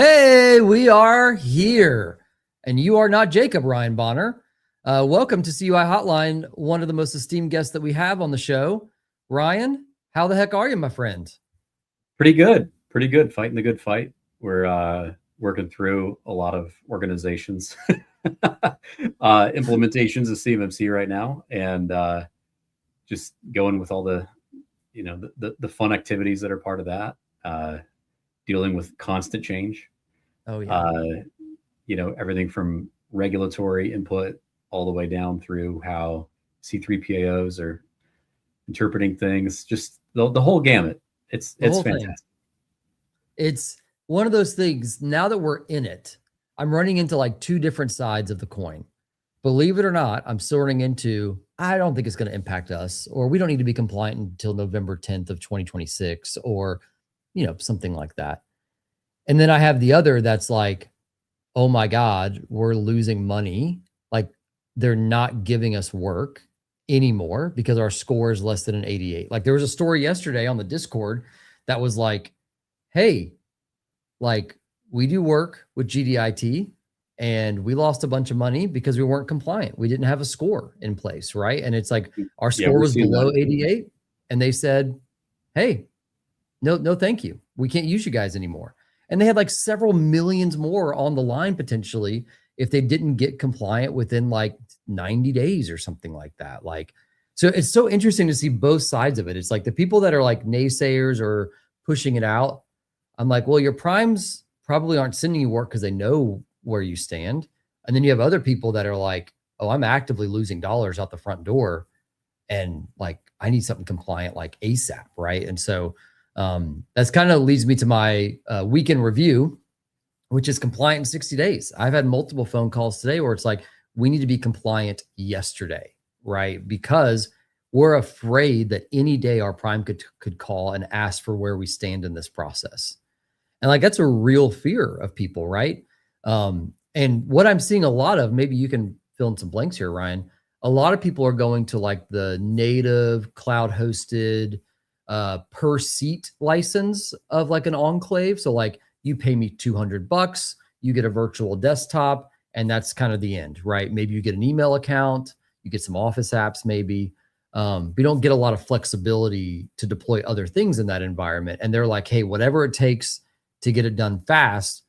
Hey, we are here. And you are not Jacob, Ryan Bonner. Welcome to CUI Hotline, one of the most esteemed guests that we have on the show. Ryan, how the heck are you, my friend? Pretty good. Pretty good. Fighting the good fight. We're working through a lot of organizations, implementations of CMMC right now, and just going with all the, the fun activities that are part of that. Dealing with constant change. Oh, yeah. Everything from regulatory input all the way down through how C3PAOs are interpreting things. Just the whole gamut. It's fantastic. It's one of those things. Now that we're in it, I'm running into like two different sides of the coin. Believe it or not, I'm still running into, I don't think it's going to impact us, or we don't need to be compliant until November 10th of 2026, or, something like that. And then I have the other that's like, oh my God, we're losing money. Like they're not giving us work anymore because our score is less than an 88. Like there was a story yesterday on the Discord that was like, hey, like we do work with GDIT and we lost a bunch of money because we weren't compliant. We didn't have a score in place, right? And it's like our score was below 88 and they said, hey, no, thank you. We can't use you guys anymore. And they had like several millions more on the line potentially if they didn't get compliant within like 90 days or something like that. Like, so it's so interesting to see both sides of it. It's like the people that are like naysayers or pushing it out. I'm like, well, your primes probably aren't sending you work because they know where you stand. And then you have other people that are like, oh, I'm actively losing dollars out the front door. And like, I need something compliant like ASAP, right? And so that's kind of leads me to my weekend review, which is compliant in 60 days. I've had multiple phone calls today where it's like, we need to be compliant yesterday, right? Because we're afraid that any day our prime could call and ask for where we stand in this process. And like, that's a real fear of people, right? And what I'm seeing a lot of, maybe you can fill in some blanks here, Ryan. A lot of people are going to like the native cloud hosted per seat license of like an enclave. So like you pay me $200, you get a virtual desktop, and that's kind of the end, right? Maybe you get an email account, you get some office apps, maybe. We don't get a lot of flexibility to deploy other things in that environment. And they're like, hey, whatever it takes to get it done fast.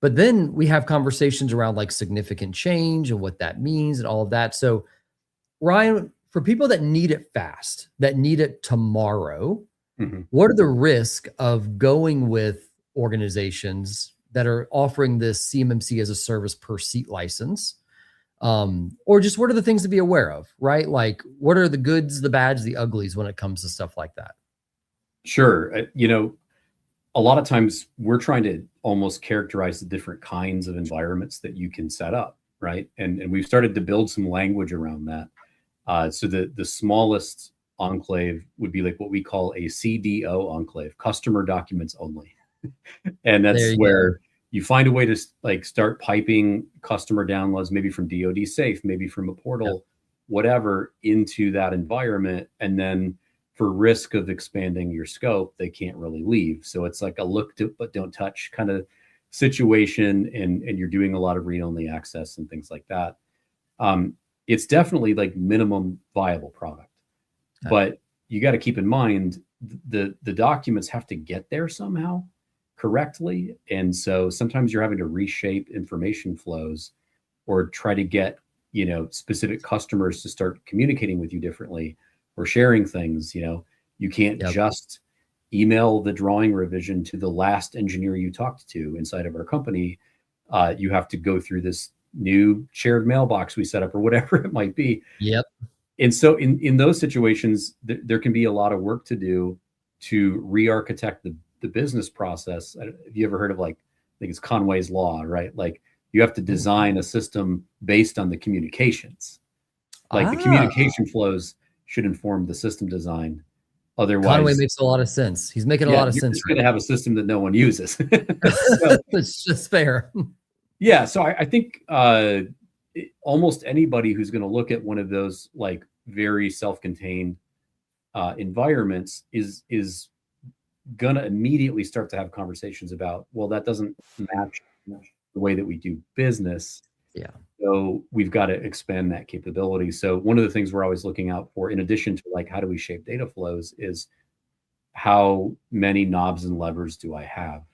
But then we have conversations around like significant change and what that means and all of that. So Ryan, for people that need it fast, that need it tomorrow, what are the risks of going with organizations that are offering this CMMC as a service per seat license? Or just what are the things to be aware of, right? Like what are the goods, the bads, the uglies when it comes to stuff like that? Sure. A lot of times we're trying to almost characterize the different kinds of environments that you can set up, right? And we've started to build some language around that. So the smallest enclave would be like what we call a CDO enclave, customer documents only. And that's where you find a way to like start piping customer downloads, maybe from DoD Safe, maybe from a portal, whatever, into that environment. And then for risk of expanding your scope, they can't really leave. So it's like a look to, but don't touch kind of situation. And you're doing a lot of read-only access and things like that. It's definitely like minimum viable product, but you got to keep in mind the documents have to get there somehow correctly. And so sometimes you're having to reshape information flows or try to get, specific customers to start communicating with you differently or sharing things. You can't just email the drawing revision to the last engineer you talked to inside of our company. You have to go through this new shared mailbox we set up or whatever it might be. Yep. And so in those situations, there can be a lot of work to do to re-architect the business process. Have you ever heard of like, I think it's Conway's Law, right? Like you have to design a system based on the communications. Like the communication flows should inform the system design. Otherwise, Conway makes a lot of sense. He's making a lot of sense. You're just going to have a system that no one uses. So, it's just fair. Yeah. So I think almost anybody who's going to look at one of those like very self-contained environments is going to immediately start to have conversations about, well, that doesn't match the way that we do business. Yeah. So we've got to expand that capability. So one of the things we're always looking out for, in addition to like, how do we shape data flows, is how many knobs and levers do I have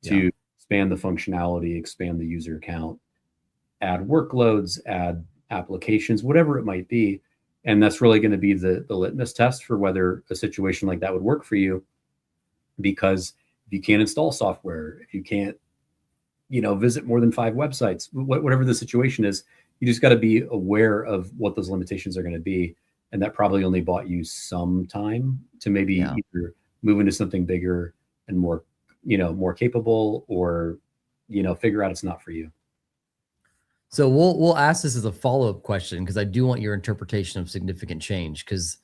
to expand the functionality, expand the user count, add workloads, add applications, whatever it might be. And that's really going to be the litmus test for whether a situation like that would work for you. Because if you can't install software, if you can't, visit more than 5 websites, whatever the situation is, you just got to be aware of what those limitations are going to be. And that probably only bought you some time to maybe either move into something bigger and more, more capable, or, figure out it's not for you. So we'll ask this as a follow-up question, because I do want your interpretation of significant change, because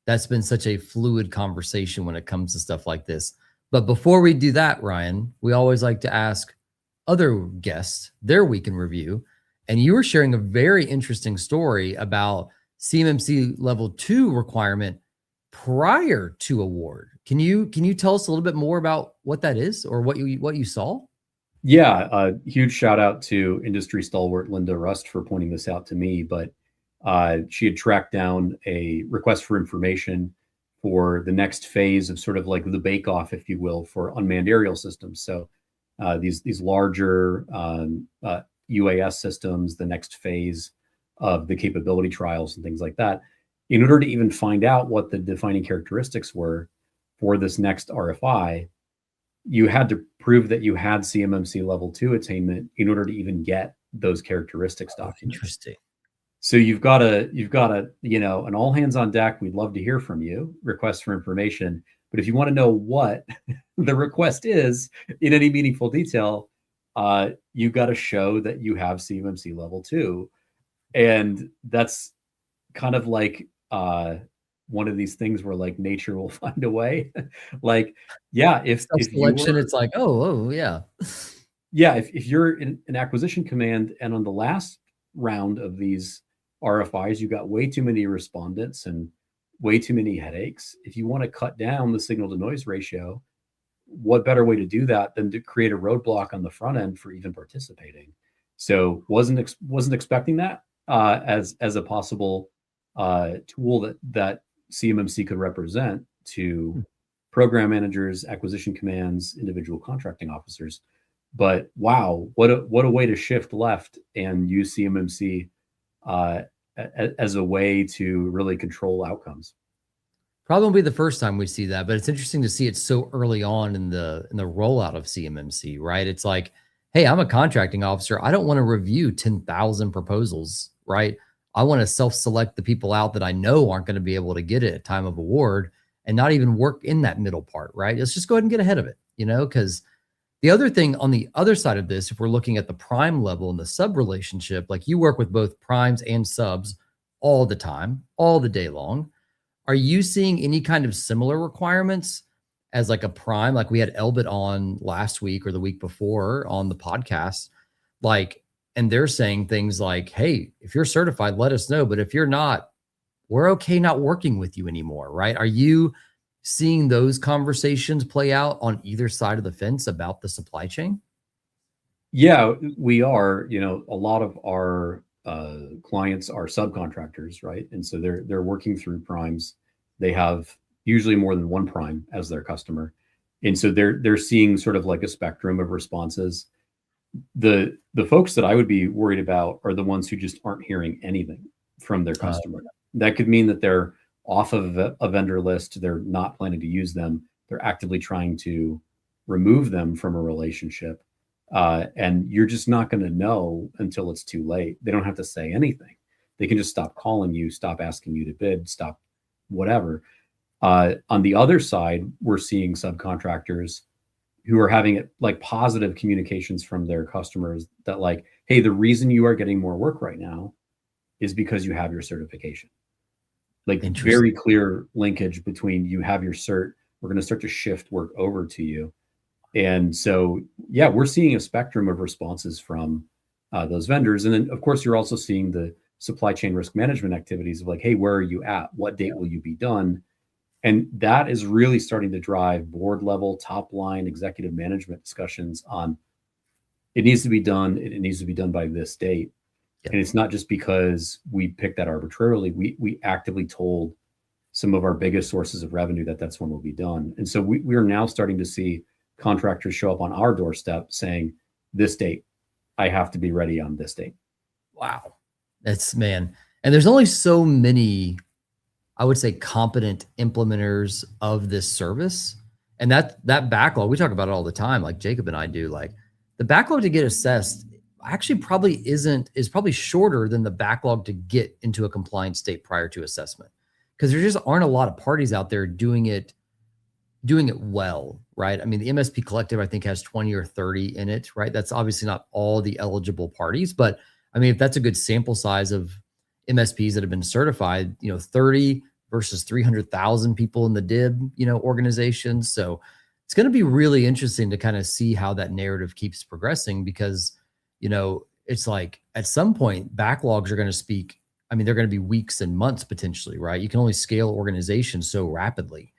that's been such a fluid conversation when it comes to stuff like this. But before we do that, Ryan, we always like to ask other guests their week in review. And you were sharing a very interesting story about CMMC level 2 requirement prior to award. Can you tell us a little bit more about what that is, or what you saw? Yeah, a huge shout out to industry stalwart Linda Rust for pointing this out to me. But she had tracked down a request for information for the next phase of sort of like the bake-off, if you will, for unmanned aerial systems. So these larger UAS systems, the next phase of the capability trials and things like that. In order to even find out what the defining characteristics were for this next RFI, you had to prove that you had CMMC level 2 attainment in order to even get those characteristics documents. Interesting. So you've got a, an all hands on deck. We'd love to hear from you, request for information. But if you want to know what the request is in any meaningful detail, you've got to show that you have CMMC level 2. And that's kind of like one of these things where like nature will find a way. Like, yeah, if selection, it's like, yeah. Yeah, if you're in an acquisition command and on the last round of these RFIs, you got way too many respondents and way too many headaches. If you want to cut down the signal to noise ratio, what better way to do that than to create a roadblock on the front end for even participating? So wasn't expecting that as a possible tool that CMMC could represent to program managers, acquisition commands, individual contracting officers. But wow, what a way to shift left and use CMMC as a way to really control outcomes. Probably the first time we see that, but it's interesting to see it so early on in the rollout of CMMC, right? It's like, hey, I'm a contracting officer. I don't want to review 10,000 proposals, right? I want to self-select the people out that I know aren't going to be able to get it at time of award, and not even work in that middle part, right? Let's just go ahead and get ahead of it, because the other thing on the other side of this, if we're looking at the prime level and the sub relationship, like you work with both primes and subs all the time, all the day long. Are you seeing any kind of similar requirements as like a prime? Like we had Elbit on last week or the week before on the podcast, and they're saying things like, hey, if you're certified, let us know. But if you're not, we're okay not working with you anymore, right? Are you seeing those conversations play out on either side of the fence about the supply chain? Yeah, we are. A lot of our clients are subcontractors, right? And so they're working through primes. They have usually more than one prime as their customer, and so they're seeing sort of like a spectrum of responses. The folks that I would be worried about are the ones who just aren't hearing anything from their customer. That could mean that they're off of a vendor list. They're not planning to use them. They're actively trying to remove them from a relationship. And you're just not going to know until it's too late. They don't have to say anything. They can just stop calling you, stop asking you to bid, stop whatever. On the other side, we're seeing subcontractors who are having like positive communications from their customers that like, hey, the reason you are getting more work right now is because you have your certification. Like very clear linkage between you have your cert, we're going to start to shift work over to you. And so, yeah, we're seeing a spectrum of responses from those vendors. And then, of course, you're also seeing the supply chain risk management activities of like, hey, where are you at? What date will you be done? And that is really starting to drive board level, top line, executive management discussions on it needs to be done. It needs to be done by this date. Yep. And it's not just because we picked that arbitrarily. We actively told some of our biggest sources of revenue that that's when will be done. And so we are now starting to see contractors show up on our doorstep saying, this date, I have to be ready on this date. Wow. That's, man. And there's only so many, I would say, competent implementers of this service. And that backlog, we talk about it all the time, like Jacob and I do, like the backlog to get assessed actually is probably shorter than the backlog to get into a compliant state prior to assessment. Because there just aren't a lot of parties out there doing it well, right? I mean, the MSP collective, I think, has 20 or 30 in it, right? That's obviously not all the eligible parties, but I mean, if that's a good sample size of MSPs that have been certified, 30 versus 300,000 people in the DIB, organizations. So it's going to be really interesting to kind of see how that narrative keeps progressing, because, it's like at some point backlogs are going to speak. I mean, they're going to be weeks and months potentially, right? You can only scale organizations so rapidly.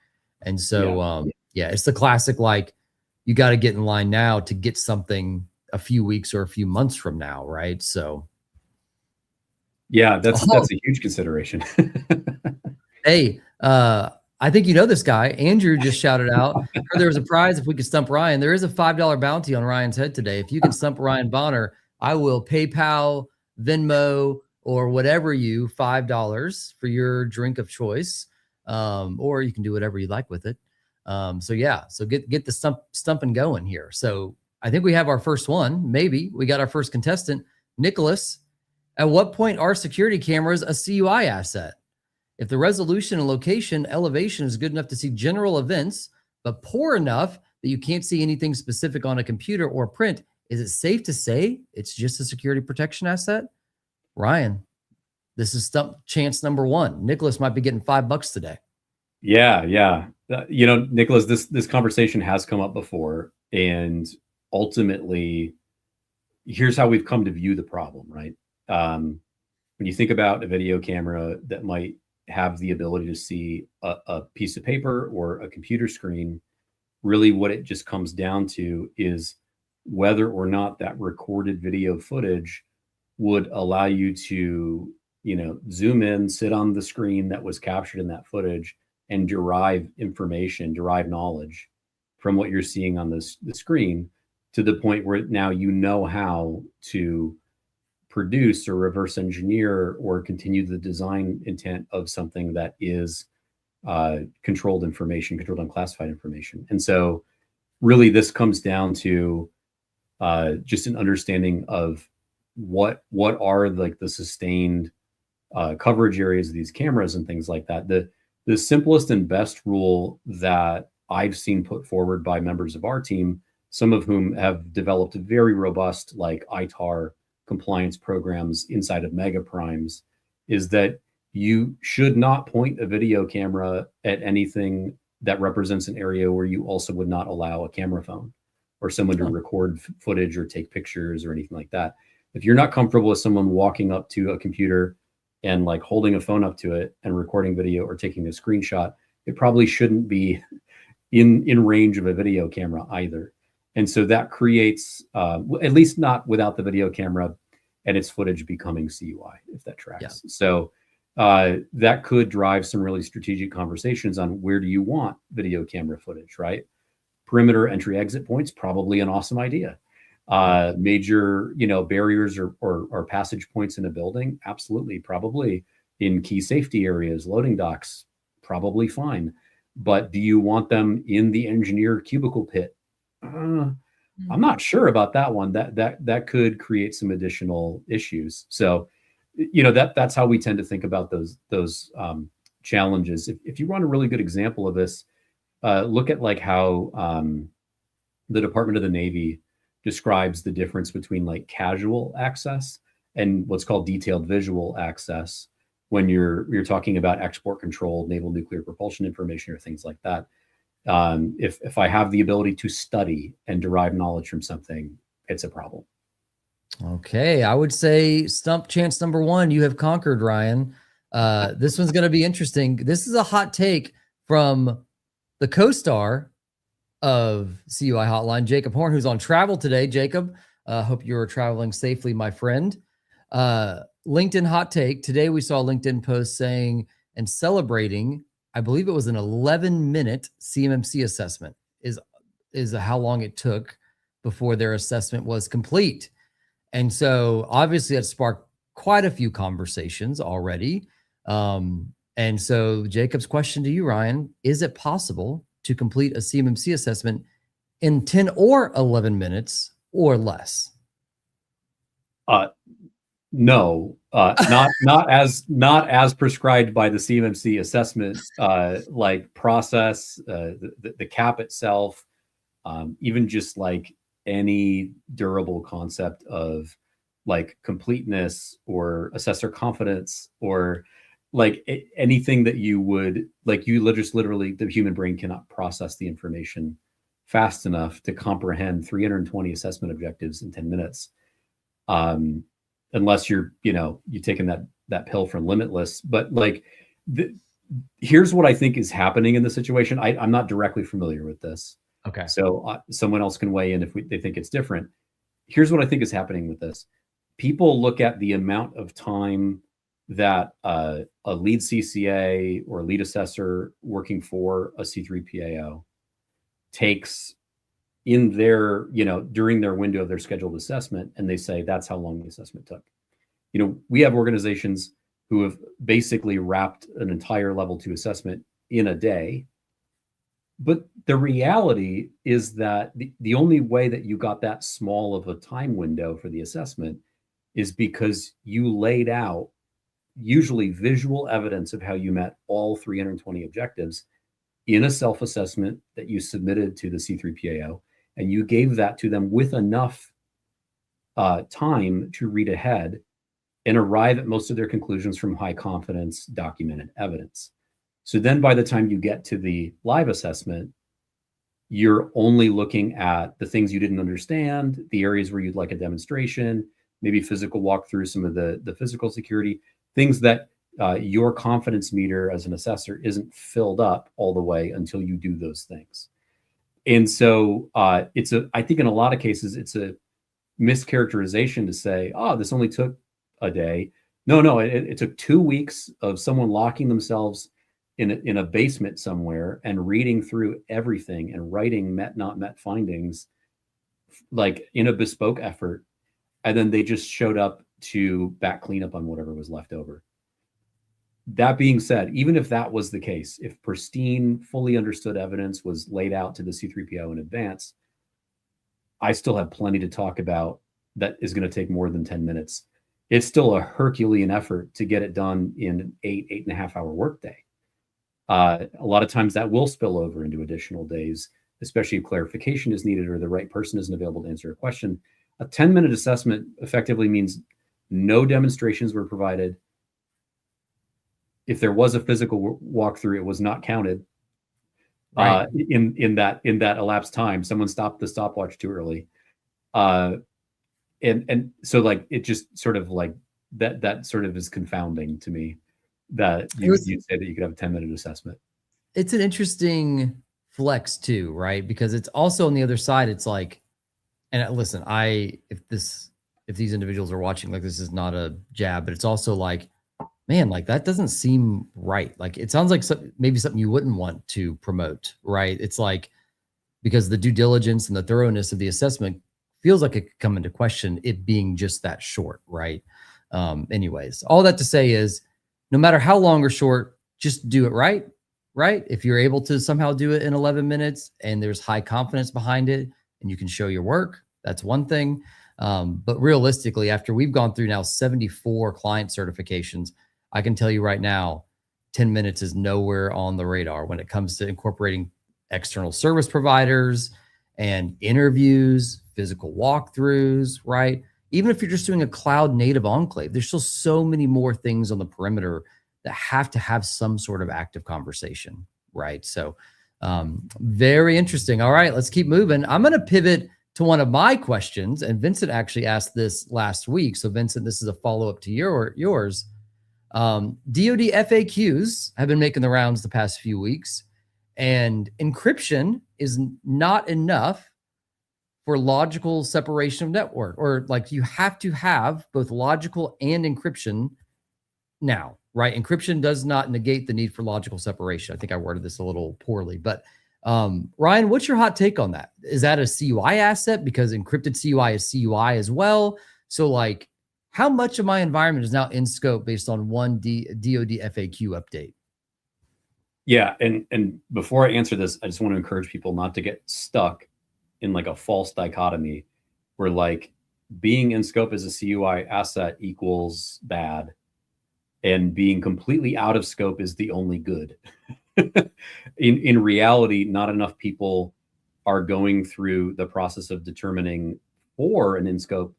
And so, it's the classic, like, you got to get in line now to get something a few weeks or a few months from now, right? So, yeah, that's a huge consideration. Hey, I think this guy. Andrew just shouted out, heard there was a prize if we could stump Ryan. There is a $5 bounty on Ryan's head today. If you can stump Ryan Bonner, I will PayPal, Venmo, or whatever you $5 for your drink of choice. Or you can do whatever you like with it. So get the stumping going here. So I think we have our first one. Maybe we got our first contestant, Nicholas. At what point are security cameras a CUI asset? If the resolution and location elevation is good enough to see general events, but poor enough that you can't see anything specific on a computer or print, is it safe to say it's just a security protection asset? Ryan, this is stump chance number one. Nicholas might be getting $5 today. Yeah. Nicholas, this conversation has come up before, and ultimately, here's how we've come to view the problem, right? When you think about a video camera that might have the ability to see a piece of paper or a computer screen, really what it just comes down to is whether or not that recorded video footage would allow you to, zoom in, sit on the screen that was captured in that footage, and derive knowledge from what you're seeing on the screen, to the point where now how to produce or reverse engineer or continue the design intent of something that is controlled unclassified information. And so really this comes down to just an understanding of what are like the sustained coverage areas of these cameras and things like that. The simplest and best rule that I've seen put forward by members of our team, some of whom have developed very robust like ITAR compliance programs inside of mega primes, is that you should not point a video camera at anything that represents an area where you also would not allow a camera phone or someone to record footage or take pictures or anything like that. If you're not comfortable with someone walking up to a computer and like holding a phone up to it and recording video or taking a screenshot, it probably shouldn't be in range of a video camera either. And so that creates, at least not without the video camera and its footage becoming CUI, if that tracks. Yeah. So that could drive some really strategic conversations on where do you want video camera footage, right? Perimeter entry exit points, probably an awesome idea. Major, barriers or passage points in a building, absolutely, probably. In key safety areas, loading docks, probably fine. But do you want them in the engineer cubicle pit? I'm not sure about that one. That could create some additional issues. So, that's how we tend to think about those challenges. If you want a really good example of this, look at like how the Department of the Navy describes the difference between like casual access and what's called detailed visual access when you're talking about export control, naval nuclear propulsion information, or things like that. If I have the ability to study and derive knowledge from something, it's a problem. Okay, I would say stump chance number one, you have conquered, Ryan. This one's going to be interesting. This is a hot take from the co-star of CUI Hotline, Jacob Horn, who's on travel today. Jacob, hope you're traveling safely, my friend. LinkedIn hot take. Today we saw a LinkedIn post saying and celebrating, I believe it was an 11-minute CMMC assessment is how long it took before their assessment was complete. And so obviously that sparked quite a few conversations already. And so Jacob's question to you, Ryan, is it possible to complete a CMMC assessment in 10 or 11 minutes or less? No, not as prescribed by the CMMC assessment, like process, the cap itself, even just like any durable concept of like completeness or assessor confidence or like anything that you would like, you just literally, the human brain cannot process the information fast enough to comprehend 320 assessment objectives in 10 minutes. Unless you're taking that pill from Limitless. But like, here's what I think is happening in the situation. I'm not directly familiar with this. Okay. So someone else can weigh in if they think it's different. Here's what I think is happening with this. People look at the amount of time that a lead CCA or lead assessor working for a C3PAO takes in their, during their window of their scheduled assessment, and they say that's how long the assessment took. We have organizations who have basically wrapped an entire level 2 assessment in a day. But the reality is that the only way that you got that small of a time window for the assessment is because you laid out usually visual evidence of how you met all 320 objectives in a self-assessment that you submitted to the C3PAO, and you gave that to them with enough time to read ahead and arrive at most of their conclusions from high confidence documented evidence. So then by the time you get to the live assessment, you're only looking at the things you didn't understand, the areas where you'd like a demonstration, maybe physical walkthrough, some of the physical security, things that your confidence meter as an assessor isn't filled up all the way until you do those things. And so I think in a lot of cases, it's a mischaracterization to say, oh, this only took a day. No, it took 2 weeks of someone locking themselves in a basement somewhere and reading through everything and writing met, not met findings, like in a bespoke effort. And then they just showed up to back cleanup on whatever was left over. That being said, even if that was the case, if pristine, fully understood evidence was laid out to the C3PO in advance, I still have plenty to talk about that is going to take more than 10 minutes. It's still a Herculean effort to get it done in an 8.5 hour workday. A lot of times that will spill over into additional days, especially if clarification is needed or the right person isn't available to answer a question. A 10-minute assessment effectively means no demonstrations were provided. If there was a physical walkthrough, it was not counted. Right. In that elapsed time. Someone stopped the stopwatch too early. And so like it just sort of like that sort of is confounding to me that you'd say that you could have a 10-minute assessment. It's an interesting flex too, right? Because it's also on the other side, it's like, and listen, if these individuals are watching, like this is not a jab, but it's also like, man, like that doesn't seem right. Like it sounds like maybe something you wouldn't want to promote, right? It's like, because the due diligence and the thoroughness of the assessment feels like it could come into question, it being just that short, right? Anyways, all that to say is, no matter how long or short, just do it right? If you're able to somehow do it in 11 minutes and there's high confidence behind it and you can show your work, that's one thing. But realistically, after we've gone through now 74 client certifications, I can tell you right now, 10 minutes is nowhere on the radar when it comes to incorporating external service providers and interviews, physical walkthroughs, right? Even if you're just doing a cloud native enclave, there's still so many more things on the perimeter that have to have some sort of active conversation, right? So very interesting. All right, let's keep moving. I'm going to pivot to one of my questions, and Vincent actually asked this last week. So Vincent, this is a follow-up to yours. DoD FAQs have been making the rounds the past few weeks, And encryption is not enough for logical separation of network, or like you have to have both logical and encryption now, right? Encryption does not negate the need for logical separation. I think I worded this a little poorly, but Ryan, what's your hot take on that? Is that a CUI asset? Because encrypted CUI is CUI as well. So like, how much of my environment is now in scope based on one DoD FAQ update? Yeah, and before I answer this, I just want to encourage people not to get stuck in like a false dichotomy where like being in scope as a CUI asset equals bad and being completely out of scope is the only good. In reality, not enough people are going through the process of determining for an in-scope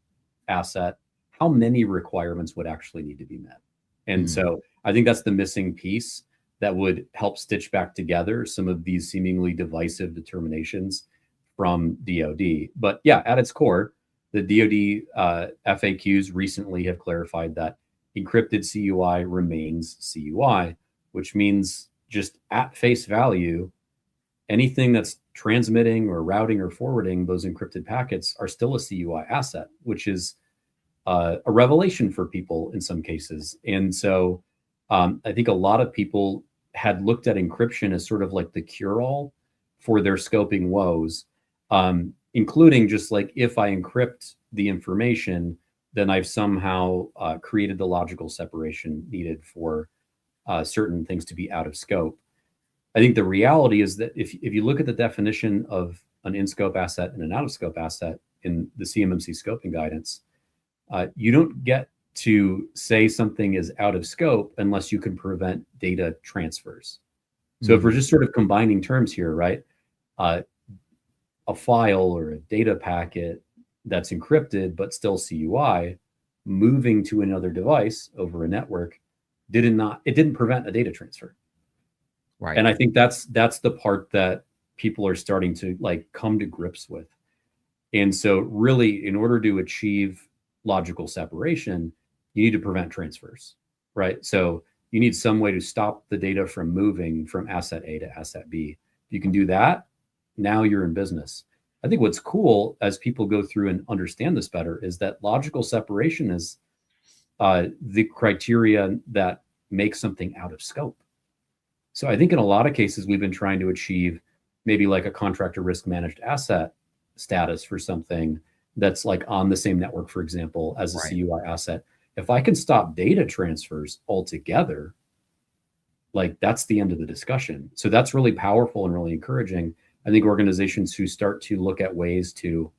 asset how many requirements would actually need to be met. And so I think that's the missing piece that would help stitch back together some of these seemingly divisive determinations from DoD. But yeah, at its core, the DoD FAQs recently have clarified that encrypted CUI remains CUI, which means just at face value, anything that's transmitting or routing or forwarding those encrypted packets are still a CUI asset, which is a revelation for people in some cases. And so I think a lot of people had looked at encryption as sort of like the cure-all for their scoping woes, including just like if I encrypt the information, then I've somehow created the logical separation needed for certain things to be out of scope. I think the reality is that if you look at the definition of an in-scope asset and an out-of-scope asset in the CMMC scoping guidance, you don't get to say something is out of scope unless you can prevent data transfers. So if we're just sort of combining terms here, right? A file or a data packet that's encrypted but still CUI moving to another device over a network didn't prevent a data transfer. Right. And I think that's the part that people are starting to like come to grips with. And so really, in order to achieve logical separation, you need to prevent transfers, right? So you need some way to stop the data from moving from asset A to asset B. If you can do that, now you're in business. I think what's cool as people go through and understand this better is that logical separation is the criteria that makes something out of scope. So I think in a lot of cases, we've been trying to achieve maybe like a contractor risk managed asset status for something that's like on the same network, for example, as a CUI asset. If I can stop data transfers altogether, like that's the end of the discussion. So that's really powerful and really encouraging. I think organizations who start to look at ways to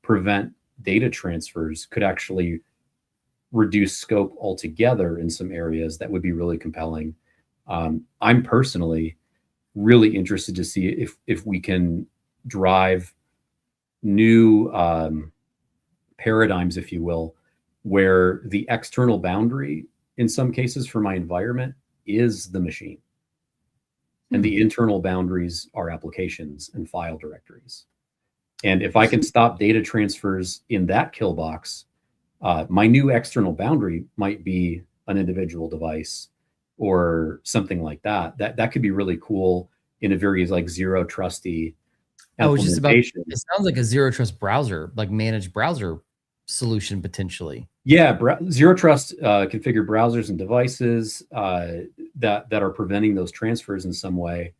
prevent data transfers could actually reduce scope altogether in some areas that would be really compelling. I'm personally really interested to see if we can drive new paradigms, if you will, where the external boundary in some cases for my environment is the machine. And the internal boundaries are applications and file directories. And if I can stop data transfers in that kill box, my new external boundary might be an individual device or something like that. That could be really cool in a very like zero trusty implementation. It sounds like a zero trust browser, like managed browser solution potentially. Yeah, zero trust configured browsers and devices that are preventing those transfers in some way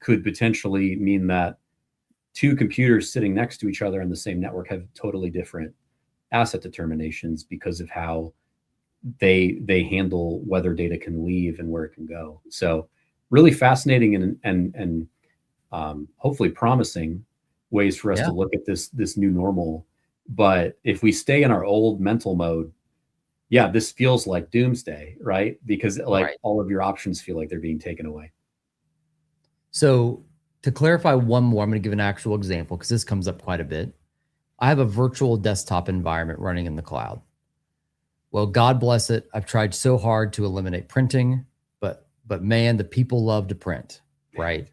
could potentially mean that two computers sitting next to each other on the same network have totally different asset determinations because of how they handle whether data can leave and where it can go. So really fascinating and hopefully promising ways for us to look at this new normal. But if we stay in our old mental mode, yeah, this feels like doomsday, right? Because like all of your options feel like they're being taken away. So to clarify one more, I'm going to give an actual example because this comes up quite a bit. I have a virtual desktop environment running in the cloud. Well, God bless it. I've tried so hard to eliminate printing, but man, the people love to print, right?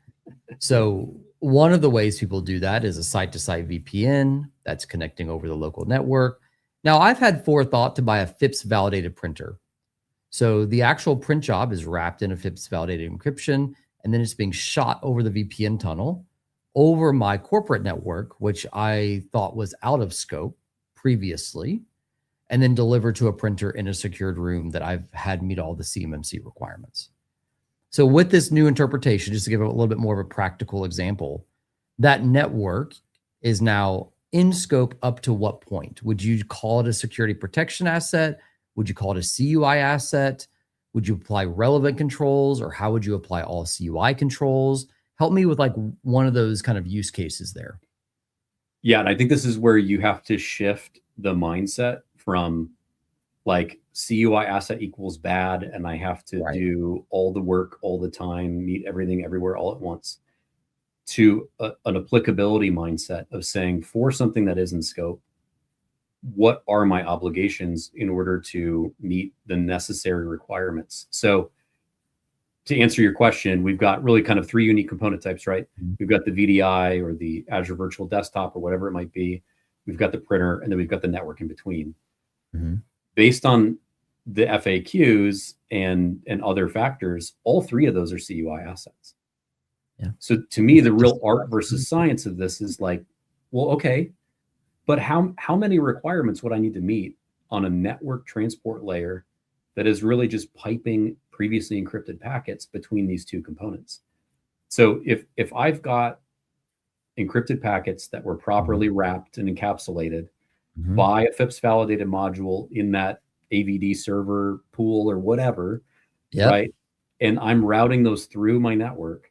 So one of the ways people do that is a site-to-site VPN that's connecting over the local network. Now, I've had forethought to buy a FIPS validated printer. So the actual print job is wrapped in a FIPS validated encryption, and then it's being shot over the VPN tunnel over my corporate network, which I thought was out of scope previously, and then delivered to a printer in a secured room that I've had meet all the CMMC requirements. So with this new interpretation, just to give a little bit more of a practical example, that network is now in scope up to what point? Would you call it a security protection asset? Would you call it a CUI asset? Would you apply relevant controls, or how would you apply all CUI controls? Help me with like one of those kind of use cases there. Yeah, and I think this is where you have to shift the mindset from like CUI asset equals bad, and I have to do all the work all the time, meet everything everywhere all at once, to an applicability mindset of saying, for something that is in scope, what are my obligations in order to meet the necessary requirements? So to answer your question, we've got really kind of three unique component types, right? We've got the VDI or the Azure Virtual Desktop or whatever it might be. We've got the printer, and then we've got the network in between. Based on the FAQs and other factors, all three of those are CUI assets. Yeah. So to me, the real art versus science of this is like, well, okay, but how many requirements would I need to meet on a network transport layer that is really just piping previously encrypted packets between these two components? So if I've got encrypted packets that were properly wrapped and encapsulated by a FIPS validated module in that AVD server pool or whatever, right? And I'm routing those through my network,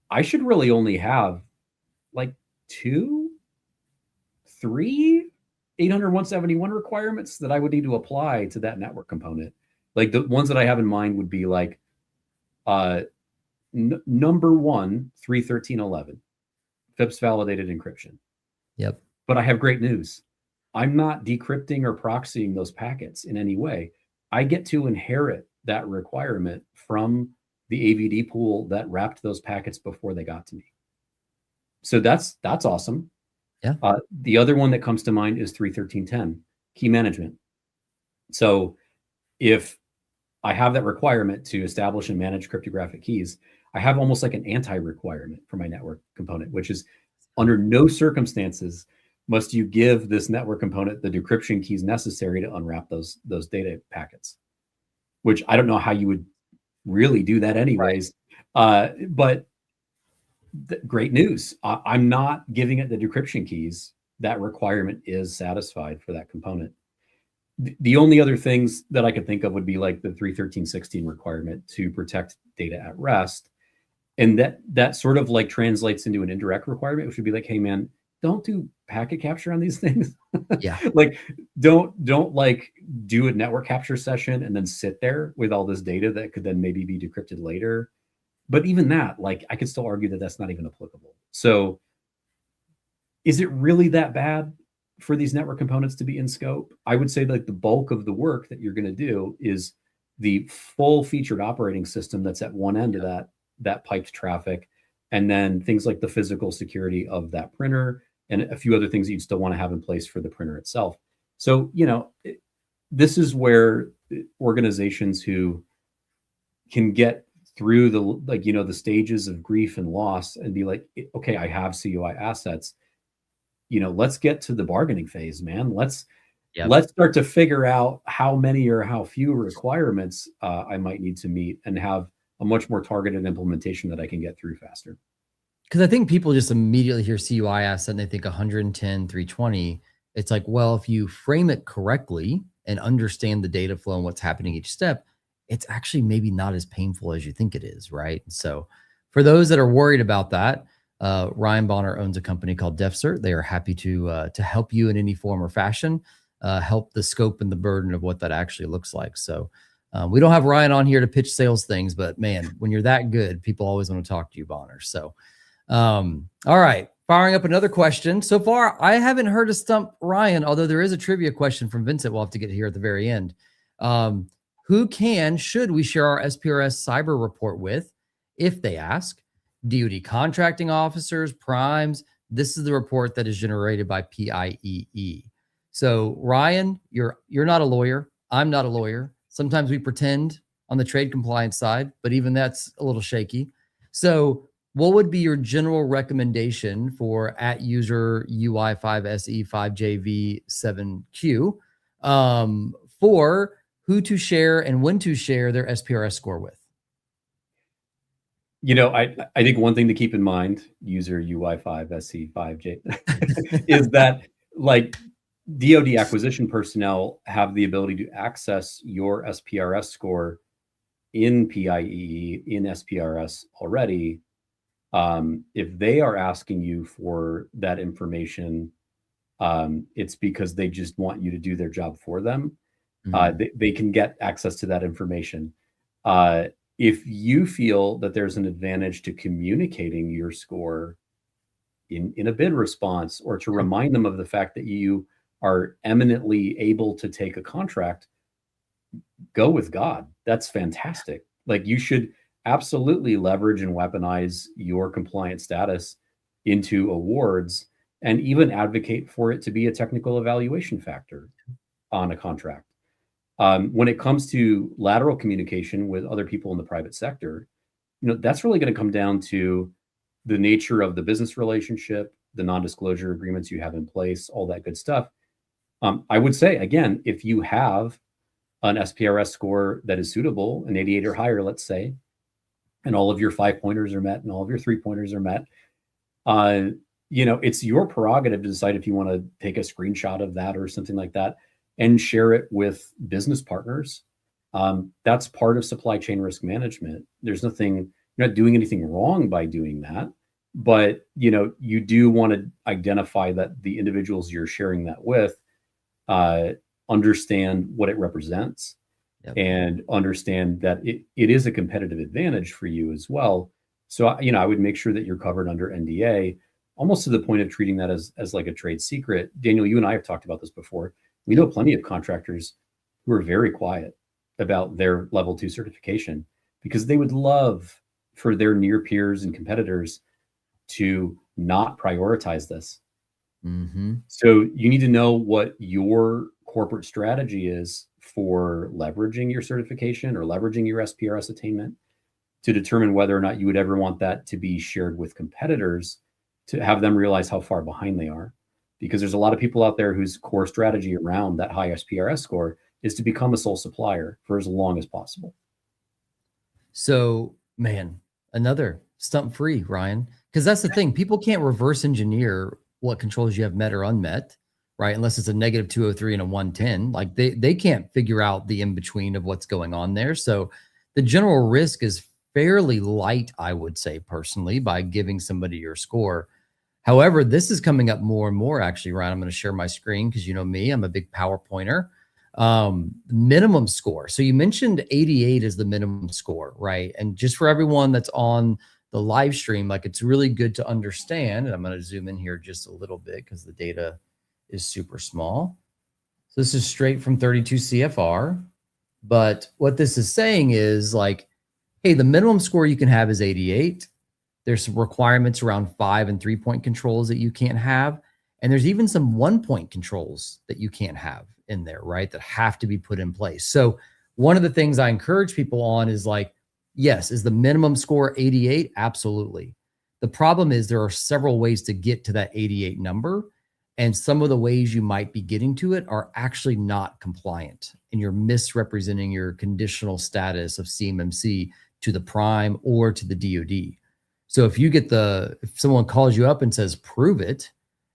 I should really only have like 2, 3 800.171 requirements that I would need to apply to that network component. Like the ones that I have in mind would be like number 1, 3.13.11, FIPS validated encryption. Yep. But I have great news. I'm not decrypting or proxying those packets in any way. I get to inherit that requirement from the AVD pool that wrapped those packets before they got to me. So that's awesome. Yeah. The other one that comes to mind is 3.13.10, key management. So if I have that requirement to establish and manage cryptographic keys, I have almost like an anti-requirement for my network component, which is under no circumstances must you give this network component the decryption keys necessary to unwrap those data packets, which I don't know how you would really do that anyways. But great news. I'm not giving it the decryption keys. That requirement is satisfied for that component. The only other things that I could think of would be like the 3.13.16 requirement to protect data at rest. And that sort of like translates into an indirect requirement, which would be like, hey man, don't do packet capture on these things. Yeah. Like don't like do a network capture session and then sit there with all this data that could then maybe be decrypted later. But even that, like I could still argue that that's not even applicable. So is it really that bad for these network components to be in scope? I would say like the bulk of the work that you're going to do is the full featured operating system that's at one end of that piped traffic. And then things like the physical security of that printer and a few other things that you'd still want to have in place for the printer itself. So, this is where organizations who can get through the stages of grief and loss and be like, okay, I have CUI assets, let's get to the bargaining phase, man. Let's start to figure out how many or how few requirements I might need to meet and have a much more targeted implementation that I can get through faster. Because I think people just immediately hear CUI asset and they think 110, 320. It's like, well, if you frame it correctly and understand the data flow and what's happening each step, it's actually maybe not as painful as you think it is, right? So for those that are worried about that, Ryan Bonner owns a company called DefCert. They are happy to help you in any form or fashion, help the scope and the burden of what that actually looks like. So we don't have Ryan on here to pitch sales things, but man, when you're that good, people always want to talk to you, Bonner. So, all right, firing up another question. So far, I haven't heard a stump Ryan, although there is a trivia question from Vincent. We'll have to get here at the very end. Should we share our SPRS cyber report with if they ask? DoD contracting officers, primes. This is the report that is generated by PIEE. So Ryan, you're not a lawyer. I'm not a lawyer. Sometimes we pretend on the trade compliance side, but even that's a little shaky. So what would be your general recommendation for at user UI5SE5JV7Q for who to share and when to share their SPRS score with? I think one thing to keep in mind, user UI5SE5J, is that like DoD acquisition personnel have the ability to access your SPRS score in PIEE, in SPRS already. If they are asking you for that information, it's because they just want you to do their job for them. They can get access to that information. If you feel that there's an advantage to communicating your score in a bid response, or to remind them of the fact that you are eminently able to take a contract, go with God. That's fantastic. Like, you should absolutely leverage and weaponize your compliance status into awards, and even advocate for it to be a technical evaluation factor on a contract. When it comes to lateral communication with other people in the private sector, that's really going to come down to the nature of the business relationship, the non-disclosure agreements you have in place, all that good stuff. I would say, again, if you have an SPRS score that is suitable, an 88 or higher, let's say, and all of your 5-pointers are met and all of your 3-pointers are met, it's your prerogative to decide if you want to take a screenshot of that or something like that and share it with business partners. That's part of supply chain risk management. You're not doing anything wrong by doing that, but you do want to identify that the individuals you're sharing that with understand what it represents. Yep. And understand that it is a competitive advantage for you as well. So, I would make sure that you're covered under NDA, almost to the point of treating that as like a trade secret. Daniel, you and I have talked about this before. We know plenty of contractors who are very quiet about their level 2 certification because they would love for their near peers and competitors to not prioritize this. So you need to know what your corporate strategy is for leveraging your certification or leveraging your SPRS attainment to determine whether or not you would ever want that to be shared with competitors, to have them realize how far behind they are. Because there's a lot of people out there whose core strategy around that high SPRS score is to become a sole supplier for as long as possible. So, man, another stump free, Ryan, because that's the thing. People can't reverse engineer what controls you have met or unmet, right? Unless it's a -203 and a 110. Like they can't figure out the in-between of what's going on there. So the general risk is fairly light, I would say personally, by giving somebody your score. However, this is coming up more and more, actually, Ryan. I'm going to share my screen because you know me, I'm a big PowerPointer. Minimum score. So you mentioned 88 is the minimum score, right? And just for everyone that's on the live stream, like, it's really good to understand, and I'm going to zoom in here just a little bit because the data is super small. So this is straight from 32 CFR. But what this is saying is like, hey, the minimum score you can have is 88. There's some requirements around 5 and 3-point controls that you can't have. And there's even some 1-point controls that you can't have in there, right? That have to be put in place. So one of the things I encourage people on is like, yes, is the minimum score 88? Absolutely. The problem is there are several ways to get to that 88 number. And some of the ways you might be getting to it are actually not compliant. And you're misrepresenting your conditional status of CMMC to the prime or to the DoD. So if someone calls you up and says, prove it,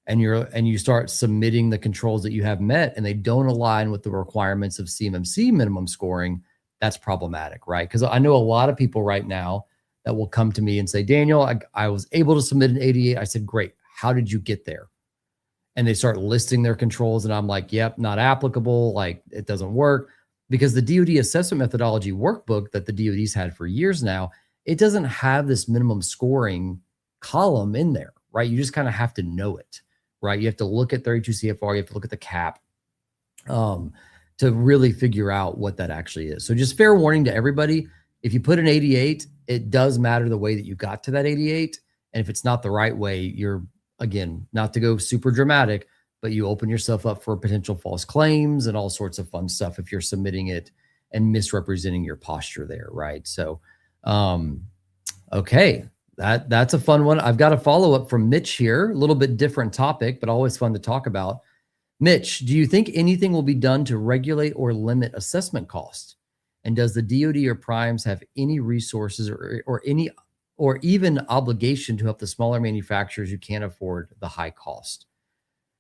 and you start submitting the controls that you have met and they don't align with the requirements of CMMC minimum scoring, that's problematic, right? Because I know a lot of people right now that will come to me and say, Daniel, I was able to submit an 88. I said, great. How did you get there? And they start listing their controls and I'm like, yep, not applicable. Like, it doesn't work. Because the DoD assessment methodology workbook that the DoD's had for years now, it doesn't have this minimum scoring column in there, right? You just kind of have to know it, right? You have to look at 32 CFR, you have to look at the cap to really figure out what that actually is. So just fair warning to everybody, if you put an 88, it does matter the way that you got to that 88. And if it's not the right way, you're, again, not to go super dramatic, but you open yourself up for potential false claims and all sorts of fun stuff if you're submitting it and misrepresenting your posture there, right? So, okay. That's a fun one. I've got a follow-up from Mitch here, a little bit different topic, but always fun to talk about. Mitch, do you think anything will be done to regulate or limit assessment costs? And does the DoD or primes have any resources or even obligation to help the smaller manufacturers who can't afford the high cost?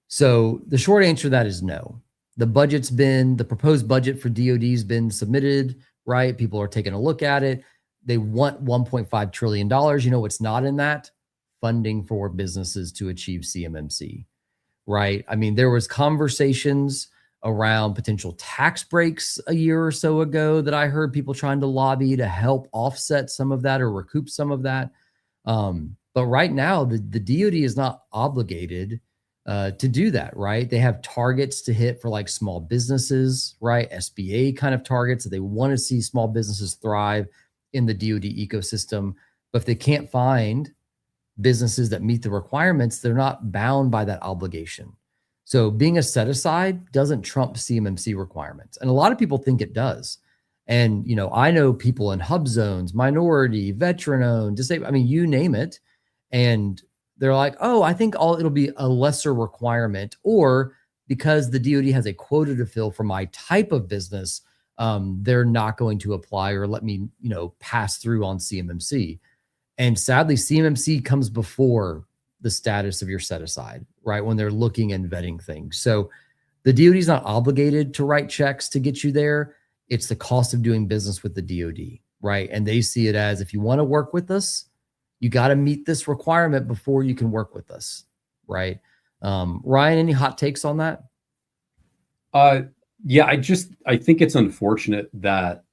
So the short answer to that is no. The proposed budget for DoD's been submitted, right? People are taking a look at it. They want $1.5 trillion. You know what's not in that? Funding for businesses to achieve CMMC, right? I mean, there was conversations around potential tax breaks a year or so ago that I heard people trying to lobby to help offset some of that or recoup some of that. But right now, the DoD is not obligated to do that, right? They have targets to hit for like small businesses, right? SBA kind of targets that they want to see small businesses thrive in the DoD ecosystem. But if they can't find businesses that meet the requirements, they're not bound by that obligation. So being a set aside doesn't trump CMMC requirements. And a lot of people think it does. And, you know, I know people in hub zones, minority, veteran owned, disabled, I mean, you name it. And they're like, oh, I think it'll be a lesser requirement, or because the DoD has a quota to fill for my type of business, they're not going to apply or let me, you know, pass through on CMMC. And sadly, CMMC comes before the status of your set aside, right? When they're looking and vetting things. So the DoD is not obligated to write checks to get you there. It's the cost of doing business with the DoD, right? And they see it as, if you want to work with us, you got to meet this requirement before you can work with us, right? Ryan, any hot takes on that? Yeah, I think it's unfortunate that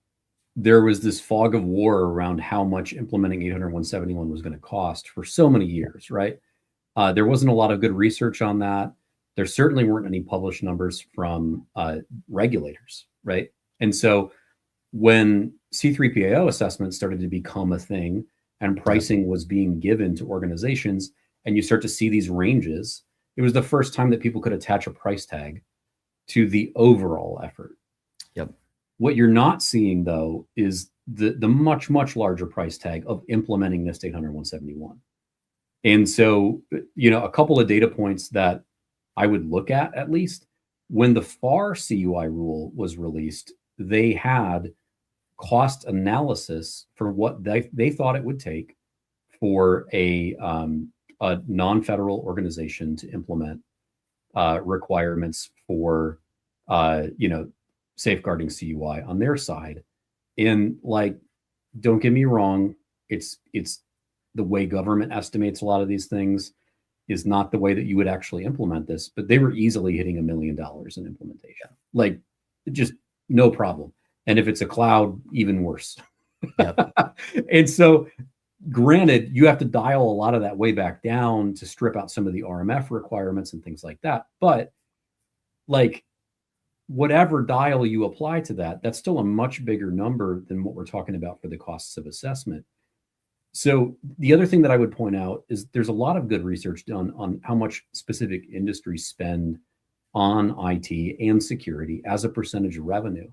there was this fog of war around how much implementing 800-171 was going to cost for so many years, right? There wasn't a lot of good research on that. There certainly weren't any published numbers from regulators, right? And so when C3PAO assessments started to become a thing and pricing was being given to organizations, and you start to see these ranges, it was the first time that people could attach a price tag to the overall effort. Yep. What you're not seeing, though, is the much, much larger price tag of implementing NIST 800-171. And so, you know, a couple of data points that I would look at least, when the FAR CUI rule was released, they had cost analysis for what they thought it would take for a non-federal organization to implement requirements for, you know, safeguarding CUI on their side. And like, don't get me wrong, it's the way government estimates a lot of these things is not the way that you would actually implement this, but they were easily hitting $1 million in implementation. Like, just no problem. And if it's a cloud, even worse. Yep. And so, granted, you have to dial a lot of that way back down to strip out some of the RMF requirements and things like that. But like, whatever dial you apply to that, that's still a much bigger number than what we're talking about for the costs of assessment. So the other thing that I would point out is there's a lot of good research done on how much specific industries spend on IT and security as a percentage of revenue.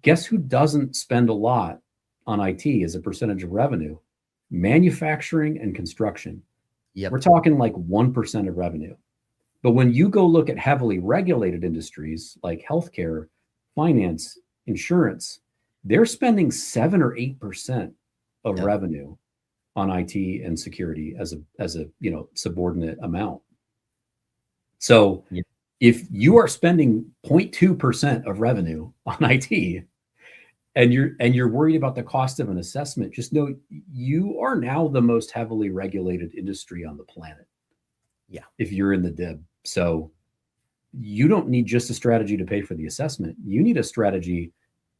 Guess who doesn't spend a lot on IT as a percentage of revenue? Manufacturing and construction. Yep. We're talking like 1% of revenue. But when you go look at heavily regulated industries like healthcare, finance, insurance, they're spending 7 or 8% of Yep. revenue on IT and security as a you know, subordinate amount. So Yep. if you are spending 0.2% of revenue on IT and you're worried about the cost of an assessment, just know you are now the most heavily regulated industry on the planet. Yeah. If you're in the DIB. So you don't need just a strategy to pay for the assessment. You need a strategy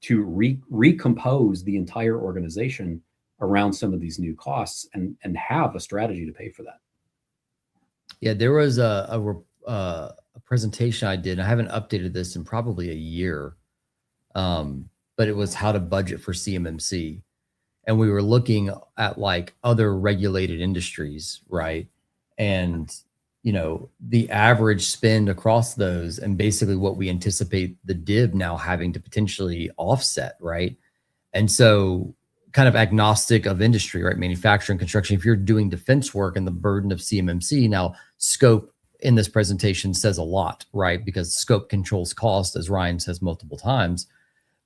to recompose the entire organization around some of these new costs and have a strategy to pay for that. Yeah, there was a presentation I did. I haven't updated this in probably a year, but it was how to budget for CMMC. And we were looking at like other regulated industries, right? And, you know, the average spend across those and basically what we anticipate the DIB now having to potentially offset, right? And so kind of agnostic of industry, right? Manufacturing, construction. If you're doing defense work and the burden of CMMC, now scope in this presentation says a lot, right? Because scope controls cost, as Ryan says multiple times.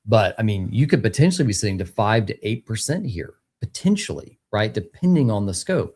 But I mean, you could potentially be sitting to 5 to 8% here, potentially, right? Depending on the scope.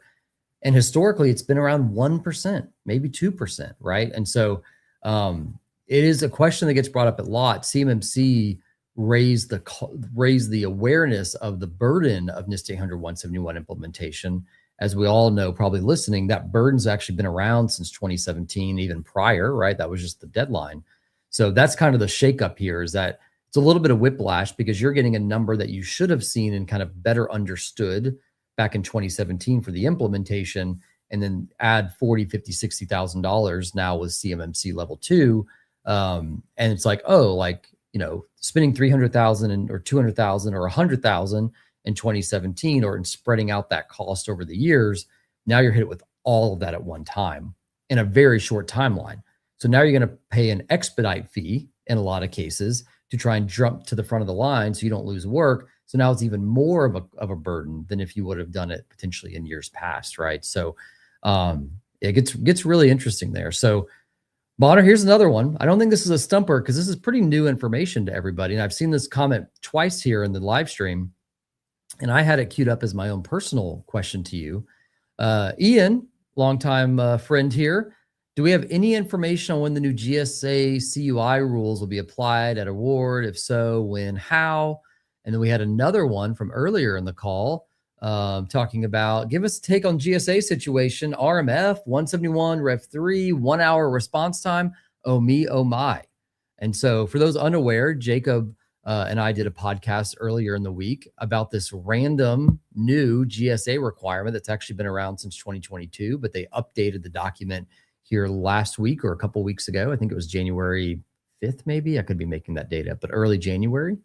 And historically, it's been around 1%, maybe 2%, right? And so it is a question that gets brought up a lot. CMMC raised the awareness of the burden of NIST 800-171 implementation. As we all know, probably listening, that burden's actually been around since 2017, even prior, right? That was just the deadline. So that's kind of the shakeup here, is that it's a little bit of whiplash because you're getting a number that you should have seen and kind of better understood back in 2017 for the implementation, and then add 40, 50, $60,000 now with CMMC level 2. And it's like, oh, like, you know, spending 300,000 or 200,000 or 100,000 in 2017, or in spreading out that cost over the years, now you're hit with all of that at one time in a very short timeline. So now you're going to pay an expedite fee in a lot of cases to try and jump to the front of the line so you don't lose work. So now it's even more of a burden than if you would have done it potentially in years past, right? So it gets really interesting there. So Bonner, here's another one. I don't think this is a stumper because this is pretty new information to everybody. And I've seen this comment twice here in the live stream, and I had it queued up as my own personal question to you. Ian, longtime friend here. Do we have any information on when the new GSA CUI rules will be applied at award? If so, when, how? And then we had another one from earlier in the call talking about, give us a take on GSA situation, RMF, 171, Rev 3, 1 hour response time. Oh me, oh my. And so for those unaware, Jacob and I did a podcast earlier in the week about this random new GSA requirement that's actually been around since 2022, but they updated the document here last week or a couple weeks ago. I think it was January 5th, maybe. I could be making that date up, but early January.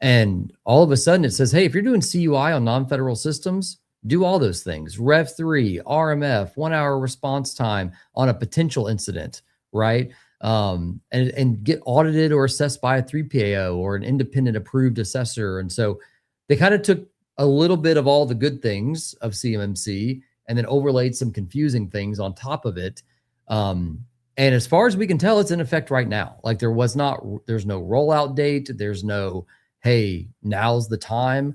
And all of a sudden it says, hey, if you're doing CUI on non-federal systems, do all those things. Rev 3, RMF, 1 hour response time on a potential incident, right? And get audited or assessed by a 3PAO or an independent approved assessor. And so they kind of took a little bit of all the good things of CMMC and then overlaid some confusing things on top of it. And as far as we can tell, it's in effect right now. Like there's no rollout date. There's no, hey, now's the time.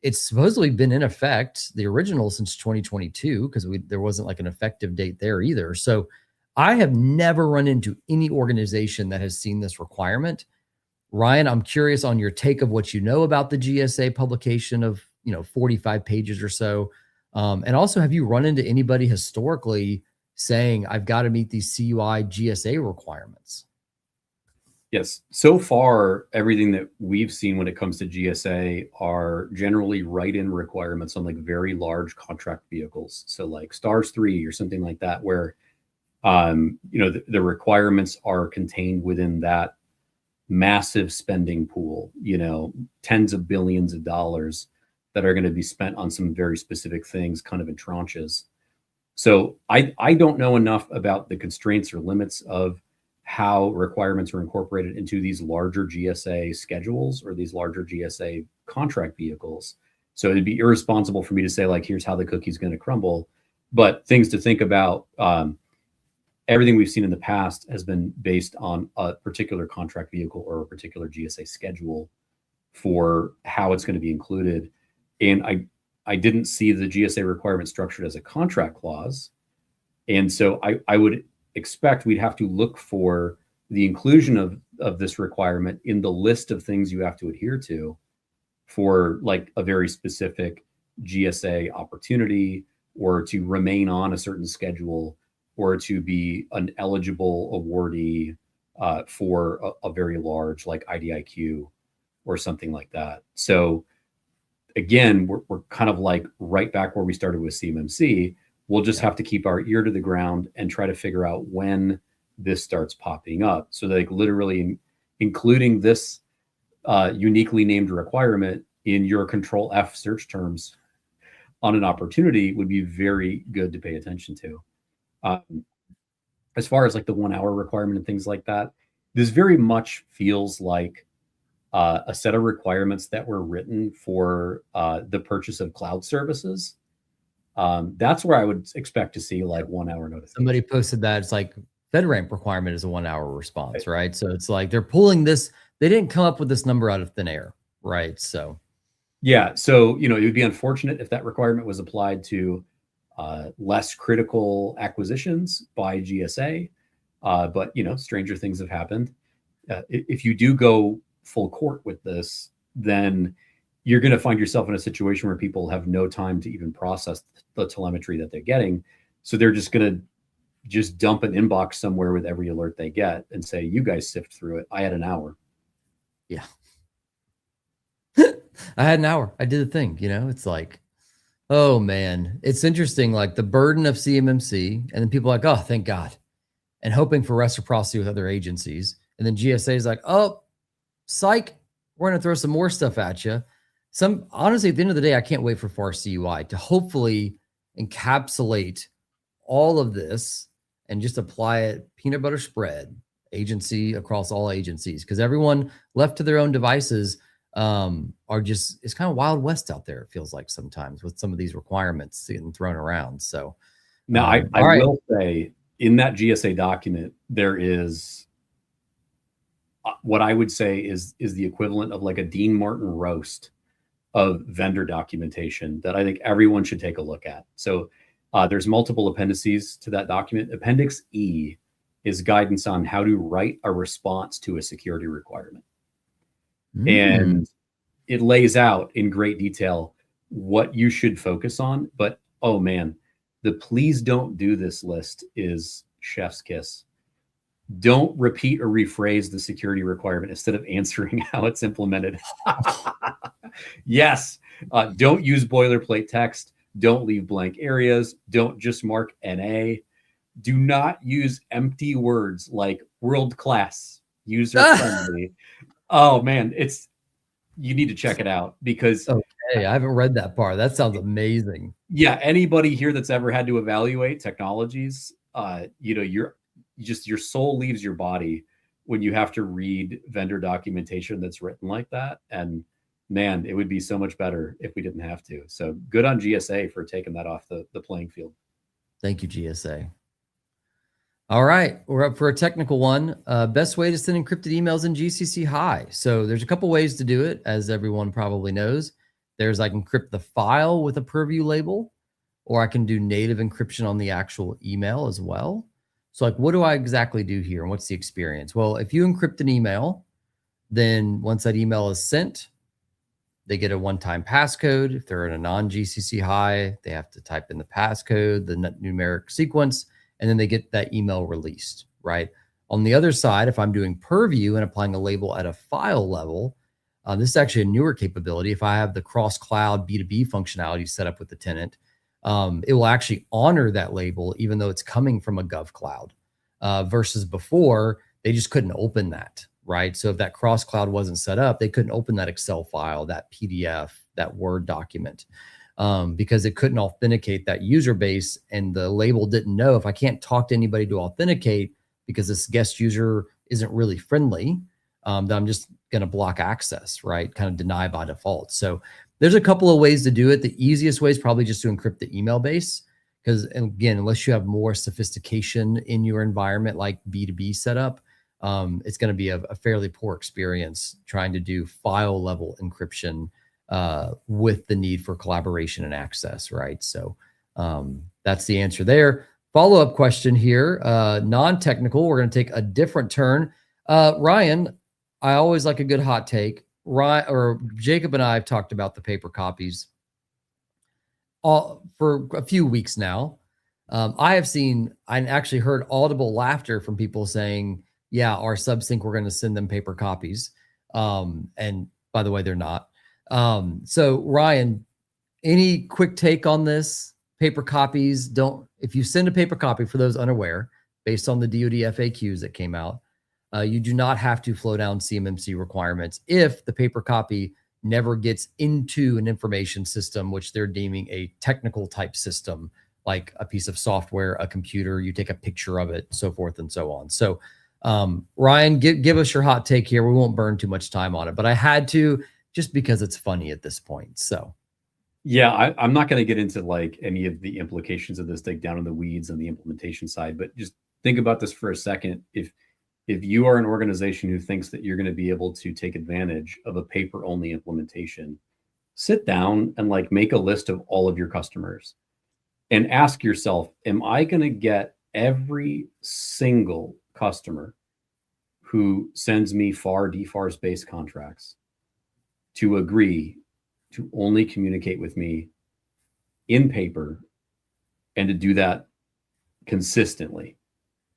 It's supposedly been in effect, the original, since 2022, because there wasn't like an effective date there either. So I have never run into any organization that has seen this requirement. Ryan, I'm curious on your take of what you know about the GSA publication of 45 pages or so. And also, have you run into anybody historically saying, I've got to meet these CUI GSA requirements? Yes. So far, everything that we've seen when it comes to GSA are generally write-in requirements on like very large contract vehicles. So like STARS 3 or something like that, where the requirements are contained within that massive spending pool, tens of billions of dollars that are going to be spent on some very specific things kind of in tranches. So I don't know enough about the constraints or limits of how requirements are incorporated into these larger GSA schedules or these larger GSA contract vehicles. So it'd be irresponsible for me to say, like, here's how the cookie's going to crumble. But things to think about, everything we've seen in the past has been based on a particular contract vehicle or a particular GSA schedule for how it's going to be included. And I didn't see the GSA requirement structured as a contract clause. And so I would expect we'd have to look for the inclusion of this requirement in the list of things you have to adhere to for like a very specific GSA opportunity, or to remain on a certain schedule, or to be an eligible awardee for a very large like IDIQ or something like that. So again, we're kind of like right back where we started with CMMC. We'll just have to keep our ear to the ground and try to figure out when this starts popping up. So like literally including this uniquely named requirement in your Control F search terms on an opportunity would be very good to pay attention to. As far as like the 1 hour requirement and things like that, this very much feels like a set of requirements that were written for the purchase of cloud services, that's where I would expect to see like 1 hour notification. Somebody posted that it's like FedRAMP requirement is a 1 hour response, right? So it's like they're pulling this. They didn't come up with this number out of thin air, right? So yeah, so it would be unfortunate if that requirement was applied to less critical acquisitions by GSA, but stranger things have happened. If you do go full court with this, then you're going to find yourself in a situation where people have no time to even process the telemetry that they're getting. So they're just going to just dump an inbox somewhere with every alert they get and say, you guys sift through it. I had an hour. Yeah. I had an hour. I did the thing, it's like, oh man, it's interesting. Like the burden of CMMC, and then people are like, oh, thank God, and hoping for reciprocity with other agencies. And then GSA is like, oh, psych, we're going to throw some more stuff at you. Honestly, at the end of the day, I can't wait for FAR CUI to hopefully encapsulate all of this and just apply it peanut butter spread agency across all agencies, because everyone left to their own devices are just, it's kind of Wild West out there. It feels like sometimes with some of these requirements getting thrown around. So now I will say in that GSA document, there is what I would say is the equivalent of like a Dean Martin roast of vendor documentation that I think everyone should take a look at. So there's multiple appendices to that document. Appendix E is guidance on how to write a response to a security requirement. And it lays out in great detail what you should focus on. But, oh man, the please don't do this list is chef's kiss. Don't repeat or rephrase the security requirement instead of answering how it's implemented. Yes. Don't use boilerplate text. Don't leave blank areas. Don't just mark NA. Do not use empty words like world class, user friendly. Oh man, you need to check it out because okay, I haven't read that part. That sounds amazing. Yeah, anybody here that's ever had to evaluate technologies, your soul leaves your body when you have to read vendor documentation that's written like that. And man, it would be so much better if we didn't have to. So good on GSA for taking that off the playing field. Thank you, GSA. All right, we're up for a technical one. Best way to send encrypted emails in GCC High. So there's a couple ways to do it, as everyone probably knows. There's I can encrypt the file with a purview label, or I can do native encryption on the actual email as well. So like, what do I exactly do here? And what's the experience? Well, if you encrypt an email, then once that email is sent, they get a one-time passcode. If they're in a non-GCC High, they have to type in the passcode, the numeric sequence, and then they get that email released, right? On the other side, if I'm doing purview and applying a label at a file level, this is actually a newer capability. If I have the cross-cloud B2B functionality set up with the tenant, it will actually honor that label even though it's coming from a gov cloud, versus before, they just couldn't open that, right? So if that cross-cloud wasn't set up, they couldn't open that Excel file, that PDF, that Word document. Because it couldn't authenticate that user base, and the label didn't know if I can't talk to anybody to authenticate because this guest user isn't really friendly, then I'm just going to block access, right? Kind of deny by default. So there's a couple of ways to do it. The easiest way is probably just to encrypt the email base, because again, unless you have more sophistication in your environment like B2B setup, it's going to be a fairly poor experience trying to do file level encryption with the need for collaboration and access, right? So that's the answer there. Follow-up question here, non-technical. We're going to take a different turn. Ryan, I always like a good hot take. Jacob and I have talked about the paper copies for a few weeks now. I actually heard audible laughter from people saying, yeah, our subsync, we're going to send them paper copies. And by the way, they're not. So Ryan, any quick take on this? Paper copies, if you send a paper copy, for those unaware, based on the DoD FAQs that came out, you do not have to flow down CMMC requirements if the paper copy never gets into an information system, which they're deeming a technical type system, like a piece of software, a computer, you take a picture of it, so forth and so on. So Ryan, give us your hot take here. We won't burn too much time on it, but I had to just because it's funny at this point. So Yeah, I'm not going to get into like any of the implications of this, dig down in the weeds on the implementation side, but just think about this for a second. If you are an organization who thinks that you're going to be able to take advantage of a paper only implementation, sit down and like make a list of all of your customers and ask yourself, am I going to get every single customer who sends me FAR, DFAR based contracts to agree to only communicate with me in paper and to do that consistently?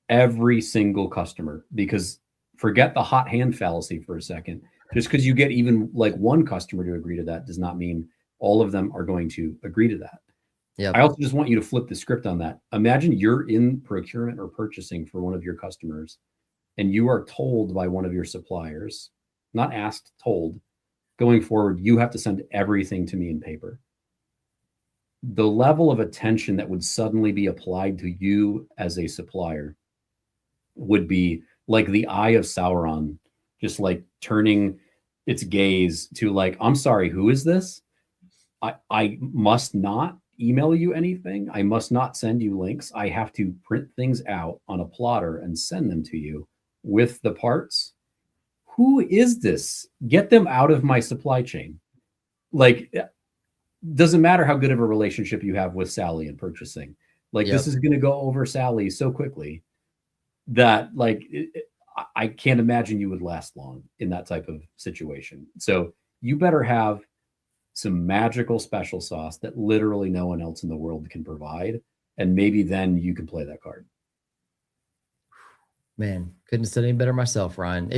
Every single customer, because forget the hot hand fallacy for a second. Just because you get even like one customer to agree to that does not mean all of them are going to agree to that. yeah, I also just want you to flip the script on that. Imagine you're in procurement or purchasing for one of your customers and you are told by one of your suppliers, not asked, told, going forward, you have to send everything to me in paper. The level of attention that would suddenly be applied to you as a supplier would be like the eye of Sauron, just like turning its gaze to like, I'm sorry, who is this? I must not email you anything. I must not send you links. I have to print things out on a plotter and send them to you with the parts. Who is this? Get them out of my supply chain. Like, doesn't matter how good of a relationship you have with Sally in purchasing. Like, yep. this is going to go over Sally so quickly that like I can't imagine you would last long in that type of situation. So you better have some magical special sauce that literally no one else in the world can provide, and maybe then you can play that card. Man, couldn't have said any better myself, Ryan.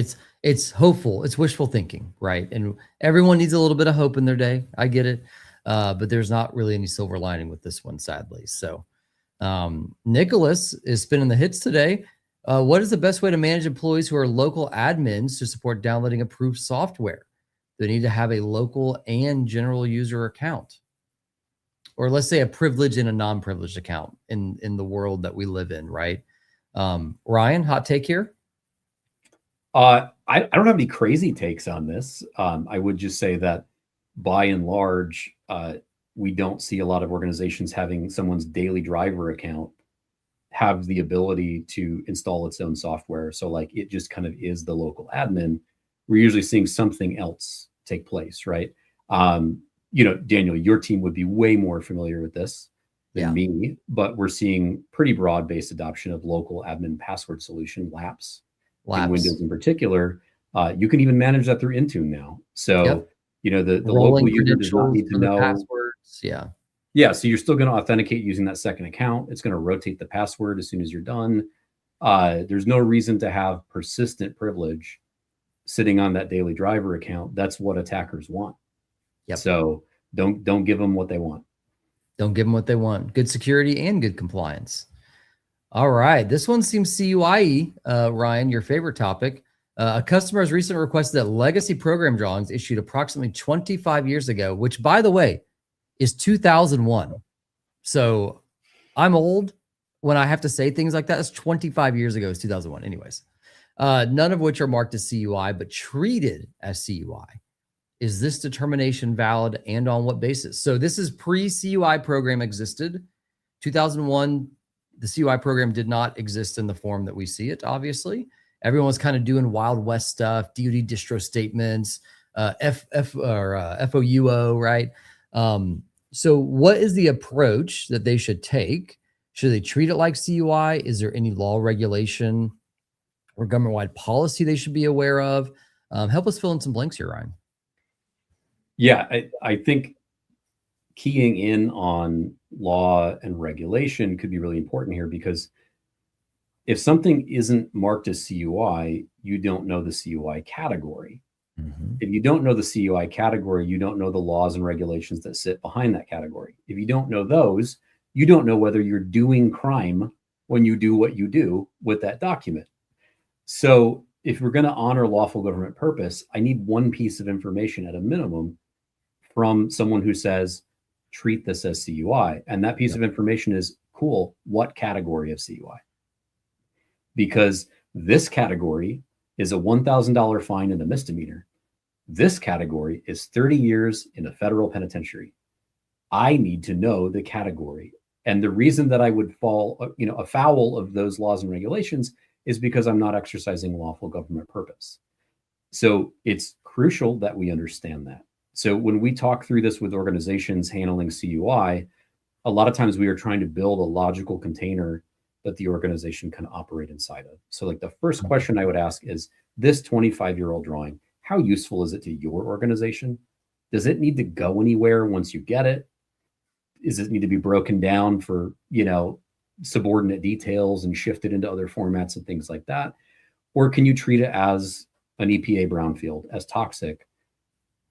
It's hopeful. It's wishful thinking, right? And everyone needs a little bit of hope in their day. I get it. But there's not really any silver lining with this one, sadly. So Nicholas is spinning the hits today. What is the best way to manage employees who are local admins to support downloading approved software? They need to have a local and general user account, or let's say a privileged and a non-privileged account in the world that we live in, right? Ryan, hot take here? I don't have any crazy takes on this. I would just say that by and large, we don't see a lot of organizations having someone's daily driver account have the ability to install its own software. So like it just kind of is the local admin. We're usually seeing something else take place, right? Daniel, your team would be way more familiar with this than me, but we're seeing pretty broad-based adoption of local admin password solution, LAPS. In Windows in particular. You can even manage that through Intune now. So, the local user does not need to know passwords. Yeah. So you're still going to authenticate using that second account. It's going to rotate the password as soon as you're done. There's no reason to have persistent privilege sitting on that daily driver account. That's what attackers want. Yep. So don't give them what they want. Don't give them what they want. Good security and good compliance. All right. This one seems CUI, Ryan, your favorite topic. A customer has recently requested that legacy program drawings issued approximately 25 years ago, which, by the way, is 2001. So I'm old when I have to say things like that. It's 25 years ago. It's 2001. Anyways, none of which are marked as CUI, but treated as CUI. Is this determination valid and on what basis? So this is pre-CUI program existed. 2001, the CUI program did not exist in the form that we see it, obviously. Everyone was kind of doing Wild West stuff, DoD distro statements, FOUO, right? So what is the approach that they should take? Should they treat it like CUI? Is there any law regulation or government-wide policy they should be aware of? Help us fill in some blanks here, Ryan. Yeah, I think keying in on law and regulation could be really important here, because if something isn't marked as CUI, you don't know the CUI category. Mm-hmm. If you don't know the CUI category, you don't know the laws and regulations that sit behind that category. If you don't know those, you don't know whether you're doing crime when you do what you do with that document. So if we're going to honor lawful government purpose, I need one piece of information at a minimum from someone who says, treat this as CUI. And that piece of information is, cool, what category of CUI? Because This category is a $1,000 fine and a misdemeanor. This category is 30 years in a federal penitentiary. I need to know the category. And the reason that I would fall, afoul of those laws and regulations is because I'm not exercising lawful government purpose. So it's crucial that we understand that. So when we talk through this with organizations handling CUI, a lot of times we are trying to build a logical container that the organization can operate inside of. So like the first question I would ask is, this 25-year-old drawing, how useful is it to your organization? Does it need to go anywhere once you get it? Does it need to be broken down for, subordinate details and shifted into other formats and things like that? Or can you treat it as an EPA brownfield, as toxic,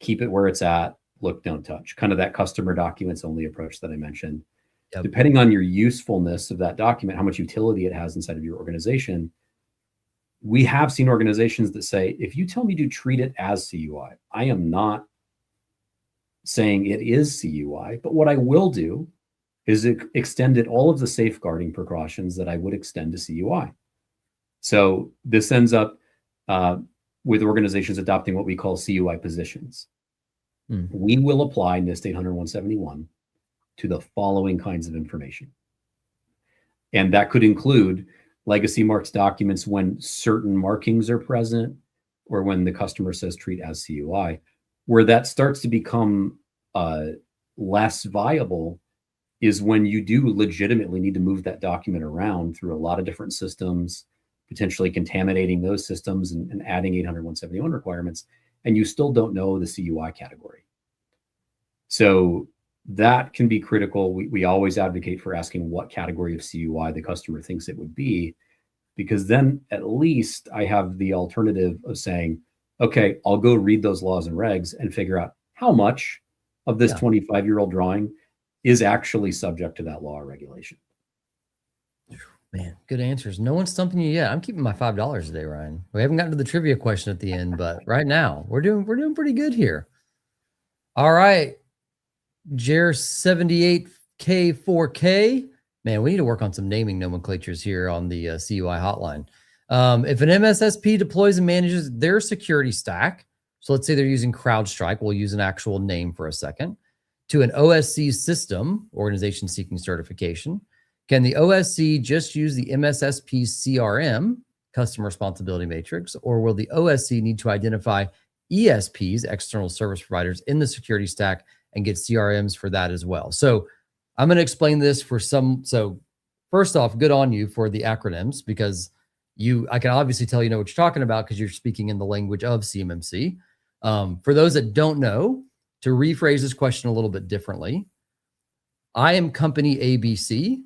keep it where it's at, look, don't touch, kind of that customer documents only approach that I mentioned. Yep. Depending on your usefulness of that document, how much utility it has inside of your organization, we have seen organizations that say, if you tell me to treat it as CUI, I am not saying it is CUI, but what I will do is extend it all of the safeguarding precautions that I would extend to CUI. So this ends up with organizations adopting what we call CUI positions. We will apply NIST 800-171 to the following kinds of information. And that could include legacy marks documents when certain markings are present, or when the customer says treat as CUI. Where that starts to become less viable is when you do legitimately need to move that document around through a lot of different systems, potentially contaminating those systems and adding 800-171 requirements, and you still don't know the CUI category. So that can be critical. We always advocate for asking what category of CUI the customer thinks it would be, because then at least I have the alternative of saying, okay, I'll go read those laws and regs and figure out how much of this 25-year-old drawing is actually subject to that law or regulation. Man, good answers. No one's stumping you yet. I'm keeping my $5 today, Ryan. We haven't gotten to the trivia question at the end, but right now we're doing pretty good here. All right, Jer 78K4K. Man, we need to work on some naming nomenclatures here on the CUI hotline. If an MSSP deploys and manages their security stack, so let's say they're using CrowdStrike, we'll use an actual name for a second, to an OSC system, organization seeking certification, can the OSC just use the MSSP CRM, customer responsibility matrix, or will the OSC need to identify ESPs, external service providers, in the security stack and get CRMs for that as well? So I'm going to explain this for some. So first off, good on you for the acronyms, because I can obviously tell you know what you're talking about because you're speaking in the language of CMMC. For those that don't know, to rephrase this question a little bit differently, I am company ABC.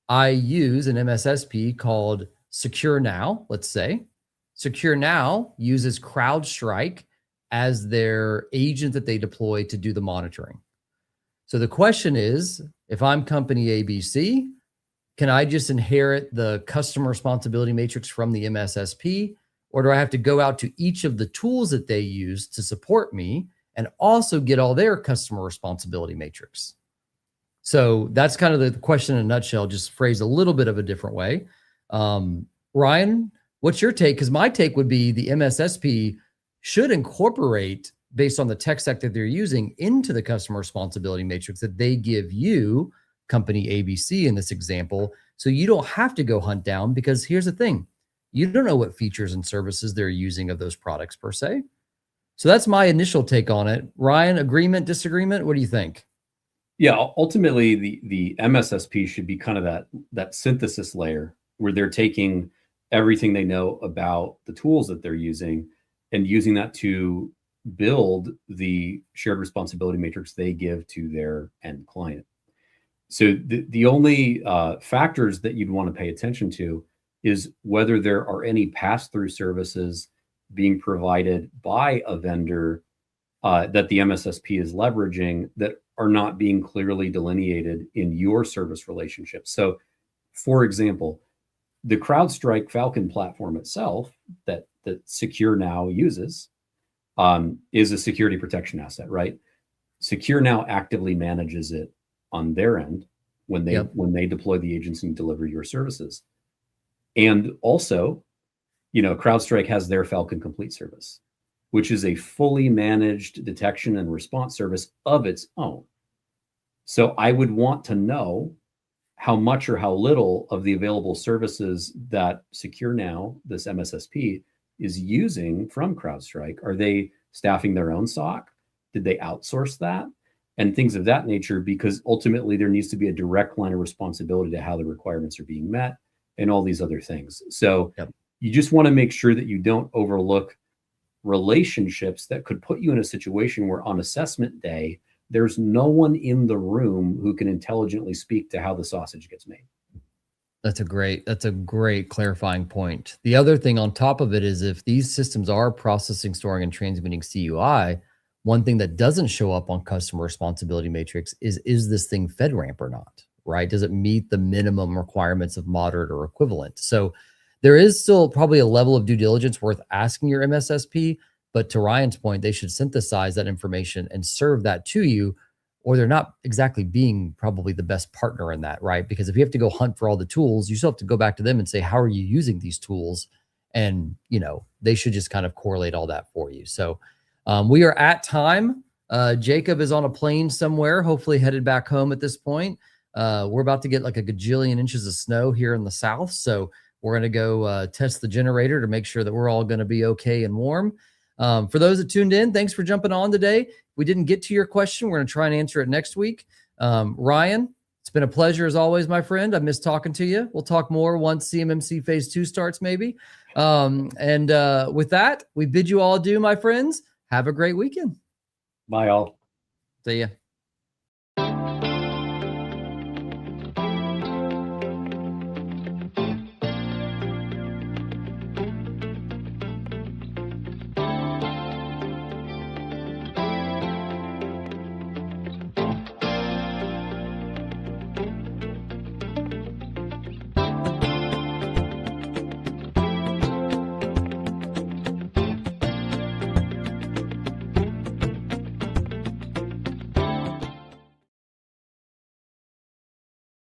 I use an MSSP called Secure Now, let's say. Secure Now uses CrowdStrike as their agent that they deploy to do the monitoring. So the question is, if I'm company ABC, can I just inherit the customer responsibility matrix from the MSSP, or do I have to go out to each of the tools that they use to support me and also get all their customer responsibility matrix? So that's kind of the question in a nutshell, just phrased a little bit of a different way. Ryan, what's your take? Because my take would be the MSSP should incorporate, based on the tech stack that they're using, into the customer responsibility matrix that they give you, company ABC in this example, so you don't have to go hunt down, because here's the thing, you don't know what features and services they're using of those products per se. So that's my initial take on it. Ryan, agreement, disagreement? What do you think? Yeah, ultimately the MSSP should be kind of that synthesis layer where they're taking everything they know about the tools that they're using and using that to build the shared responsibility matrix they give to their end client. So the only factors that you'd want to pay attention to is whether there are any pass-through services being provided by a vendor that the MSSP is leveraging that are not being clearly delineated in your service relationship. So, for example, the CrowdStrike Falcon platform itself that Secure Now uses is a security protection asset, right? Secure Now actively manages it on their end when they deploy the agents and deliver your services. And also, CrowdStrike has their Falcon Complete service, which is a fully managed detection and response service of its own. So I would want to know how much or how little of the available services that Secure Now, this MSSP, is using from CrowdStrike. Are they staffing their own SOC? Did they outsource that? And things of that nature, because ultimately there needs to be a direct line of responsibility to how the requirements are being met and all these other things. So you just want to make sure that you don't overlook relationships that could put you in a situation where on assessment day, there's no one in the room who can intelligently speak to how the sausage gets made. That's a great clarifying point. The other thing on top of it is if these systems are processing, storing, and transmitting CUI, one thing that doesn't show up on customer responsibility matrix is this thing FedRAMP or not, right? Does it meet the minimum requirements of moderate or equivalent? So there is still probably a level of due diligence worth asking your MSSP, but to Ryan's point, they should synthesize that information and serve that to you, or they're not exactly being probably the best partner in that, right? Because if you have to go hunt for all the tools, you still have to go back to them and say, how are you using these tools? And, they should just kind of correlate all that for you. So we are at time. Jacob is on a plane somewhere, hopefully headed back home at this point. We're about to get like a gajillion inches of snow here in the South. So we're going to go test the generator to make sure that we're all going to be okay and warm. For those that tuned in, thanks for jumping on today. If we didn't get to your question, we're going to try and answer it next week. Ryan, it's been a pleasure as always, my friend. I miss talking to you. We'll talk more once CMMC phase 2 starts, maybe. With that, we bid you all adieu, my friends. Have a great weekend. Bye, all. See ya.